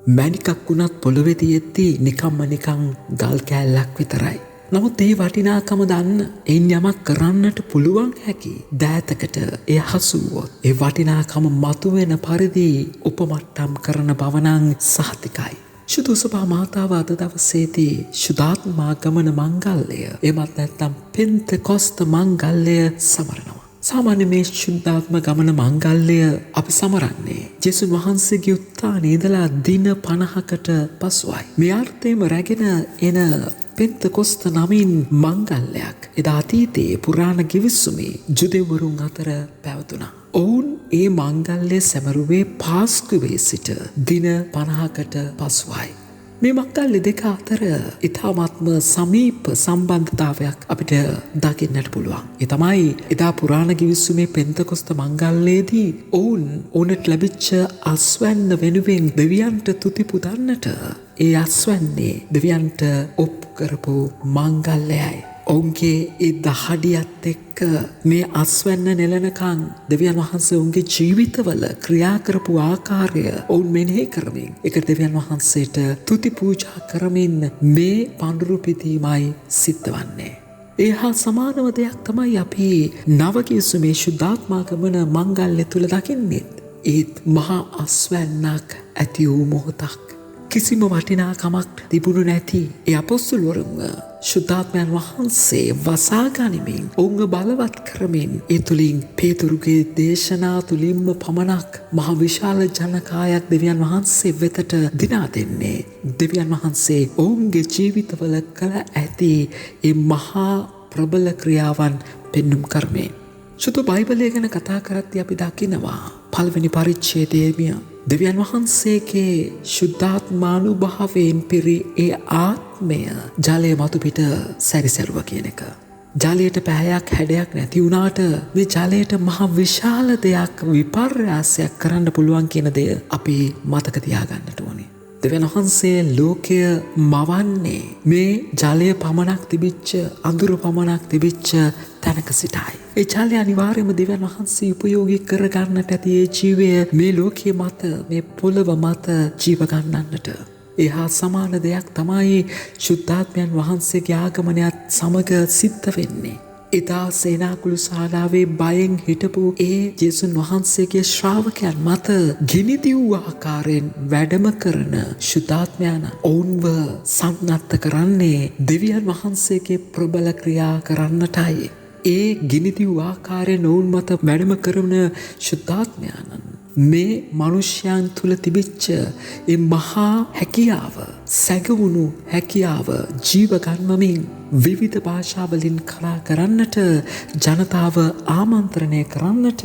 මැණිකක් වුණත් පොළොවේ තියෙද්දී නිකම්ම නිකං ගල් කෑල්ලක් විතරයි. නමුත් ඒ වටිනාකම දන්න එයින් යමක් කරන්නට පුළුවන් හැකි දෑතකට එය හසුවුවොත් ඒ වටිනාකම මතුවෙන පරිදි උපමට්ටම් කරන බව නම් සහතිකයි. ශුද්ධෝසභා මාතාව අද දවසේදී ශුද්ධාත්මාගමන මංගල්‍යය එමත් නැත්නම් පෙන්තෙකොස්ත මංගල්‍යය සමරනවා. සාමාන්‍ය මේ ශුද්ධාත්ම ගමන මංගල්‍යය අපි සමරන්නේ ජේසුස් වහන්සේගේ උත්ථානයේ ඉඳලා දින 50කට පසුවයි. මේ අර්ථයම රැගෙන එන පෙන්තෙකොස්ත නමින් මංගල්‍යයක් එදා අතීතයේ පුරාණ ගිවිසුමේ ජුදෙව්වරුන් අතර පැවතුණා. ඔවුන් ඒ මංගල්‍යය සැමරුවේ පාස්කුවේ සිට දින 50කට පසුවයි. මේ මංගල්‍ය දෙක අතර ඉතාමත්ම සමීප සම්බන්ධතාවයක් අපිට දකින්නට පුළුවන්. ඒ තමයි එදා පුරාණ ගිවිසුමේ පෙන්තෙකොස්ත මංගල්‍යයේදී ඔවුන්ට ලැබිච්ච අස්වැන්න වෙනුවෙන් දෙවියන්ට තුති පුදන්නට ඒ අස්වැන්නේ දෙවියන්ට ඔප්පු කරපු මංගල්‍යයයි. ඔවුන්ගේ ඒ දහඩියත් එක්ක මේ අස්වැන්න නෙලනකං දෙවියන් වහන්සේ ඔවුන්ගේ ජීවිතවල ක්‍රියා කරපු ආකාරය ඔවුන් මෙනෙහි කරමින් ඒක දෙවියන් වහන්සේට තුති පූජා කරමින් මේ පඳුරු පිදීමයි සිද්ධ වන්නේ. ඒ හා සමානව දෙයක් තමයි අපි නව ගිවිසුමේ ශුද්ධාත්මාගමන මංගල්‍ය තුල දකින්නේ. ඒත් මහා අස්වැන්නක් ඇති වූ මොහොතක්. කිසිම වටිනාකමක් තිබුණු නැති ඒ අපොස්තලවරුන්ව ශුද්ධාත්මයන් වහන්සේ වසා ගනිමින් ඔවුන්ව බලවත් කරමින් ඒ තුලින් පේතුරුගේ දේශනා තුලින්ම පමණක් මහ විශාල ජනකායක් දෙවියන් වහන්සේ වෙතට දිනා දෙන්නේ දෙවියන් වහන්සේ ඔවුන්ගේ ජීවිතවල කළ ඇති ඒ මහා ප්‍රබල ක්‍රියාවන් පෙන්눔 කරමින්. සුදු බයිබලය ගැන කතා කරද්දී අපි දකිනවා පළවෙනි පරිච්ඡේදයේම දෙවියන් වහන්සේගේ ශුද්ධාත්මානුභාවයෙන් පිරි ඒ ආත්මය ජලය මතු පිට සැරිසරුව කියන එක. ජලයට පැහැයක් හැඩයක් නැති වුණාට මේ ජලයට මහ විශාල දෙයක් විපර්යාසයක් කරන්න පුළුවන් කියන දේ අපි මතක තියාගන්නට ඕනේ. දෙවියන් වහන්සේ ලෝකය මවන්නේ මේ ජලය පමණක් තිබිච්ච අඳුර පමණක් තිබිච්ච තැනක සිටයි. ඒ ජලය අනිවාර්යයෙන්ම දෙවියන් වහන්සේ උපයෝගී කරගන්නට ඇති ඒ ජීවය මේ ලෝකයේ මත මේ පොළව මත ජීව ගන්නන්නට. එහා සමාන දෙයක් තමයි ශුද්ධාත්මයන් වහන්සේගේ ආගමනයත් සමග සිද්ධ වෙන්නේ. එදා සේනාකුළු ශාලාවේ බයෙන් හිටපු ඒ ජේසුස් වහන්සේගේ ශ්‍රාවකයන් මත ගිනිදිව් ආකාරයෙන් වැඩම කරන ශුද්ධාත්මයන් ඔවුන්ව සම්නත්ත කරන්නේ දෙවියන් වහන්සේගේ ප්‍රබල ක්‍රියා කරන්නටයි. ඒ ගිනිදිව් ආකාරයෙන් ඔවුන් මත වැඩම කරන ශුද්ධාත්මයන් මේ මනුෂ්‍යයන් තුල තිබිච්ච ඒ මහා හැකියාව සැගවුණු හැකියාව ජීව ගන්වමින් විවිධ භාෂාවලින් කතා කරන්නට ජනතාව ආමන්ත්‍රණය කරන්නට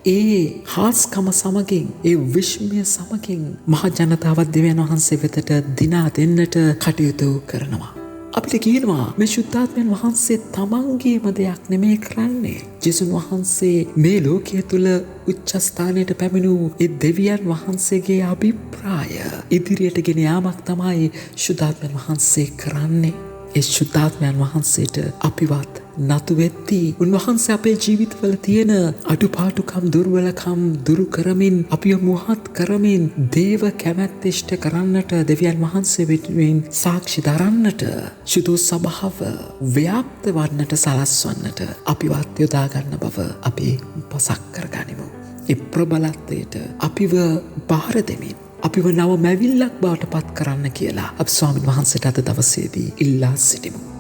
ඒ හාස්කම සමගින් ඒ විශ්මය සමගින් මහ ජනතාවත් දෙවියන් වහන්සේ වෙතට දිනා දෙන්නට කටයුතු කරනවා. අපිට කියනවා මේ ශුද්ධාත්මයන් වහන්සේ තමන්ගේම දෙයක් නෙමෙයි කරන්නේ. ජේසුස් වහන්සේ මේ ලෝකයේ තුල උච්චස්ථානයට පැමිණූ ඒ දෙවියන් වහන්සේගේ අභිප්‍රාය ඉදිරියට ගෙන යාමක් තමයි ශුද්ධාත්මයන් වහන්සේ කරන්නේ. ඒ ශුද්ධාත්මයන් වහන්සේට අපිවත් නතු වෙද්දී උන්වහන්සේ අපේ ජීවිතවල තියෙන අඩුපාඩුකම් දුර්වලකම් දුරු කරමින් අපිව මුවහත් කරමින් දේව කැමැත්ත ඉෂ්ට කරන්නට දෙවියන් වහන්සේ වෙනුවෙන් සාක්ෂි දරන්නට ශුද්ධ සභාව ව්‍යාප්ත වන්නට සලස්වන්නට අපිවත් යොදා ගන්න බව අපි පසක් කරගනිමු. ඒ ප්‍රබලත්වයට අපිව බාර දෙමින් අපිව නව මැවිල්ලක් බවට පත් කරන්න කියලා අප ස්වාමීන් වහන්සේට අද දවසේදී ඉල්ලා සිටිමු.